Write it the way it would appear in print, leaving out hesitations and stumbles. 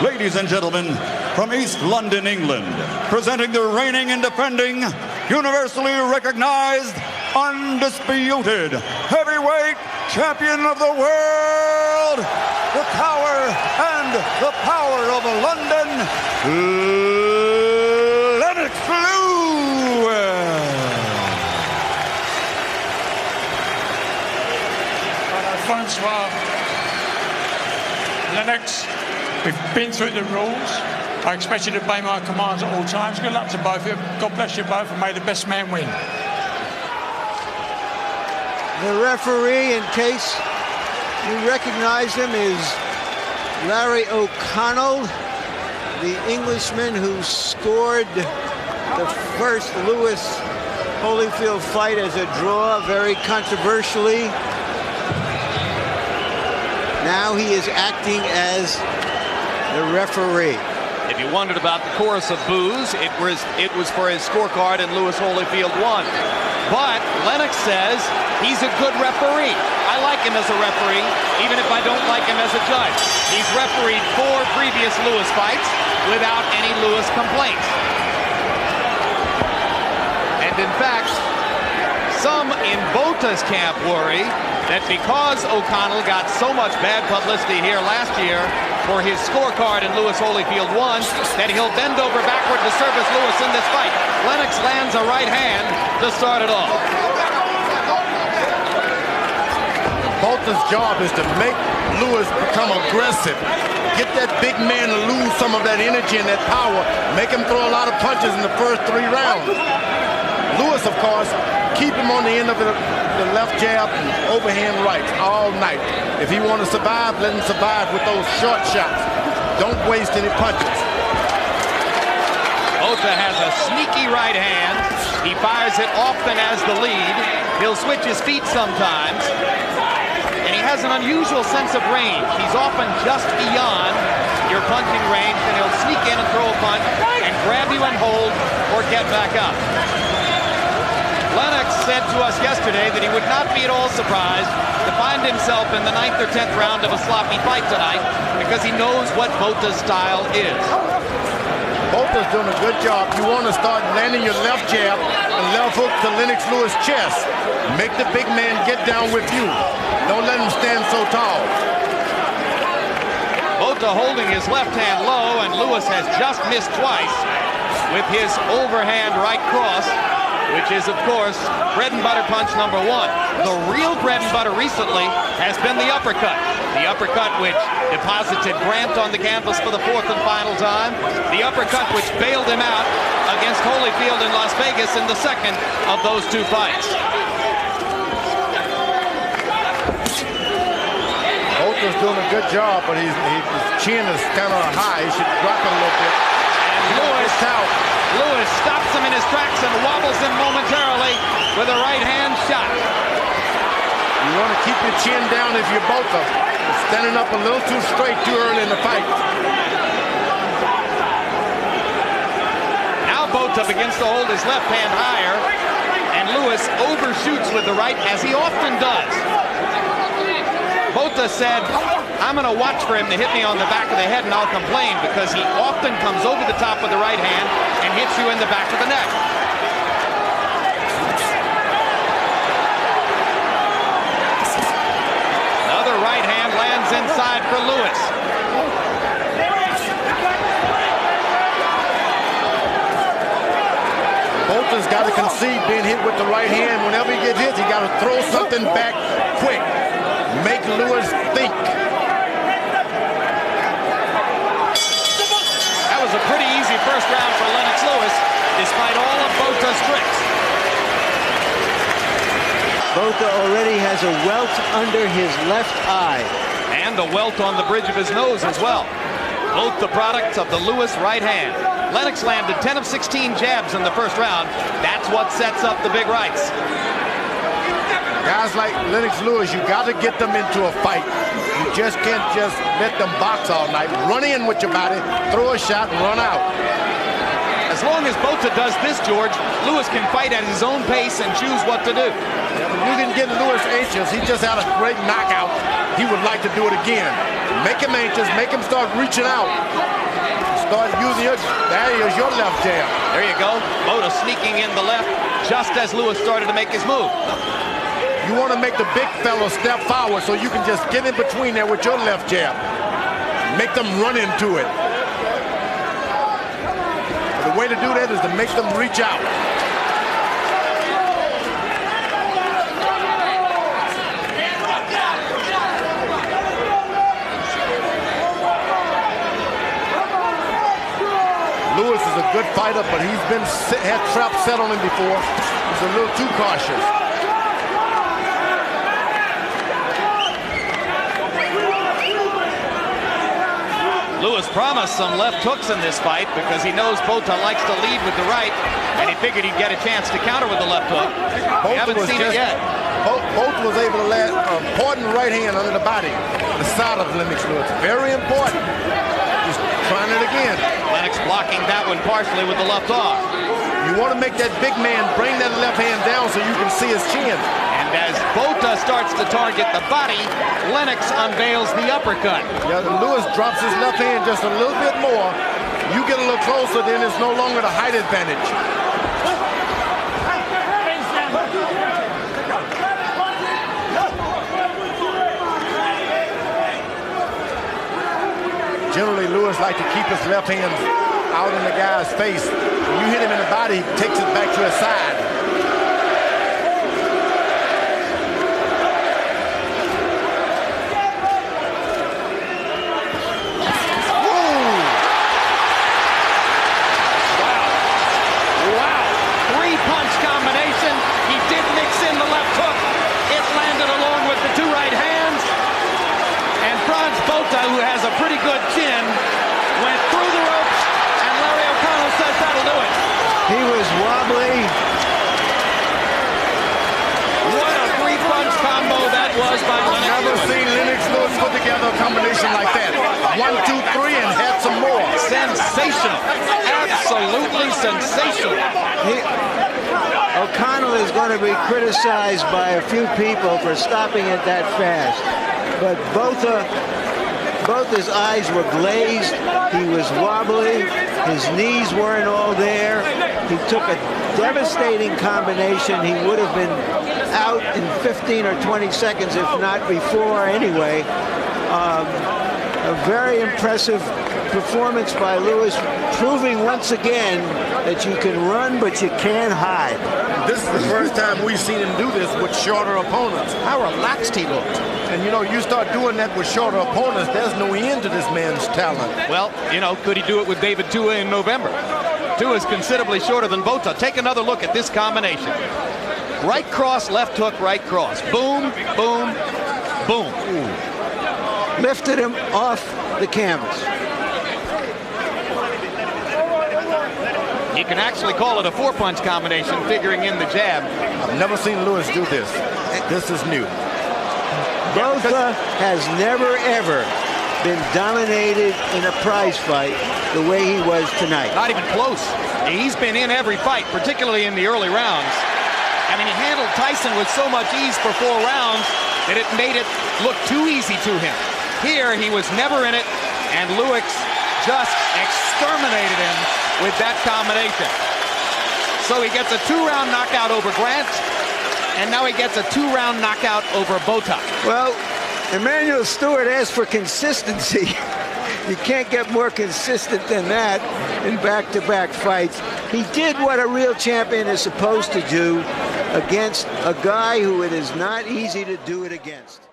Ladies and gentlemen, from East London, England, presenting the reigning and defending, universally recognized, undisputed heavyweight champion of the world, the power and the power of London, Lennox Lewis. François, Lennox, we've been through the rules. I expect you to obey my commands at all times. Good luck to both of you. God bless you both, and may the best man win. The referee, in case you recognize him, is Larry O'Connell, the Englishman who scored the first Lewis-Holyfield fight as a draw, very controversially. Now he is acting as the referee. If you wondered about the chorus of boos, it was for his scorecard, and Lewis Holyfield won. But Lennox says he's a good referee. I like him as a referee, even if I don't like him as a judge. He's refereed 4 previous Lewis fights without any Lewis complaints. And in fact, some in Botha's camp worry that because O'Connell got so much bad publicity here last year for his scorecard and Lewis Holyfield won, that he'll bend over backward to service Lewis in this fight. Lennox lands a right hand to start it off. Botha's job is to make Lewis become aggressive. Get that big man to lose some of that energy and that power. Make him throw a lot of punches in the first 3 rounds. Lewis, of course, keep him on the end of the left jab and overhand rights all night. If he wants to survive, let him survive with those short shots. Don't waste any punches. Botha has a sneaky right hand. He fires it often as the lead. He'll switch his feet sometimes. And he has an unusual sense of range. He's often just beyond your punching range, and he'll sneak in and throw a punch and grab you and hold or get back up. Lennox said to us yesterday that he would not be at all surprised to find himself in the 9th or 10th round of a sloppy fight tonight because he knows what Botha's style is. Botha's doing a good job. You want to start landing your left jab and left hook to Lennox Lewis' chest. Make the big man get down with you. Don't let him stand so tall. Botha holding his left hand low, and Lewis has just missed twice with his overhand right cross, which is, of course, bread and butter punch number 1. The real bread and butter recently has been the uppercut. The uppercut which deposited Grant on the canvas for the 4th and final time. The uppercut which bailed him out against Holyfield in Las Vegas in the 2nd of those 2 fights. Botha's doing a good job, but his chin is kind of high. He should drop it a little bit. And Lewis stops him in his tracks and wobbles him momentarily with a right hand shot. You want to keep your chin down if you're Botha. Standing up a little too straight too early in the fight. Now Botha begins to hold his left hand higher, and Lewis overshoots with the right, as he often does. Botha said, I'm going to watch for him to hit me on the back of the head and I'll complain, because he often comes over the top with the right hand and hits you in the back of the neck. Another right hand lands inside for Lewis. Botha's got to concede being hit with the right hand. Whenever he gets hit, he got to throw something back quick. Make Lewis think. That was a pretty easy first round for Lennox Lewis, despite all of Botha's tricks. Botha already has a welt under his left eye. And a welt on the bridge of his nose as well. Both the products of the Lewis right hand. Lennox landed 10 of 16 jabs in the first round. That's what sets up the big rights. Guys like Lennox Lewis, you got to get them into a fight. You just can't just let them box all night. Run in with your body, throw a shot, and run out. As long as Botha does this, George, Lewis can fight at his own pace and choose what to do. Yeah, but you didn't get Lewis anxious. He just had a great knockout. He would like to do it again. Make him anxious. Make him start reaching out. Start using your, there's your left jab. There you go. Botha sneaking in the left just as Lewis started to make his move. You want to make the big fella step forward so you can just get in between there with your left jab. Make them run into it. The way to do that is to make them reach out. Lewis is a good fighter, but he's had traps set on him before. He's a little too cautious. Lewis promised some left hooks in this fight because he knows Botha likes to lead with the right, and he figured he'd get a chance to counter with the left hook. We haven't seen it yet. Botha was able to land an important right hand under the body, the side of Lennox Lewis. Very important. He's trying it again. Lennox blocking that one partially with the left arm. You want to make that big man bring that left hand down so you can see his chin. And as Botha starts to target the body, Lennox unveils the uppercut. Yeah, Lewis drops his left hand just a little bit more. You get a little closer, then it's no longer the height advantage. Generally, Lewis likes to keep his left hand out in the guy's face. When you hit him in the body, he takes it back to his side. Who has a pretty good chin, went through the ropes, and Larry O'Connell says that'll do it. He was wobbly. What a three-punch combo that was by Lennox. I've never seen Lennox Lewis put together a combination like that. 1, 2, 3, and had some more. Sensational. Absolutely sensational. O'Connell is going to be criticized by a few people for stopping it that fast. But both his eyes were glazed. He was wobbly. His knees weren't all there. He took a devastating combination. He would have been out in 15 or 20 seconds, if not before anyway. A very impressive performance by Lewis, proving once again that you can run, but you can't hide. This is the first time we've seen him do this with shorter opponents. How relaxed he looked. And, you know, you start doing that with shorter opponents, there's no end to this man's talent. Well, you know, could he do it with David Tua in November? Tua is considerably shorter than Botha. Take another look at this combination. Right cross, left hook, right cross. Boom, boom, boom. Ooh. Lifted him off the canvas. You can actually call it a four-punch combination, figuring in the jab. I've never seen Lewis do this. This is new. Botha has never, ever been dominated in a prize fight the way he was tonight. Not even close. He's been in every fight, particularly in the early rounds. I mean, he handled Tyson with so much ease for 4 rounds that it made it look too easy to him. Here, he was never in it, and Lewis just exterminated him with that combination. So he gets a 2-round knockout over Grant, and now he gets a 2-round knockout over Botha. Well, Emmanuel Stewart asked for consistency. You can't get more consistent than that in back-to-back fights. He did what a real champion is supposed to do against a guy who it is not easy to do it against.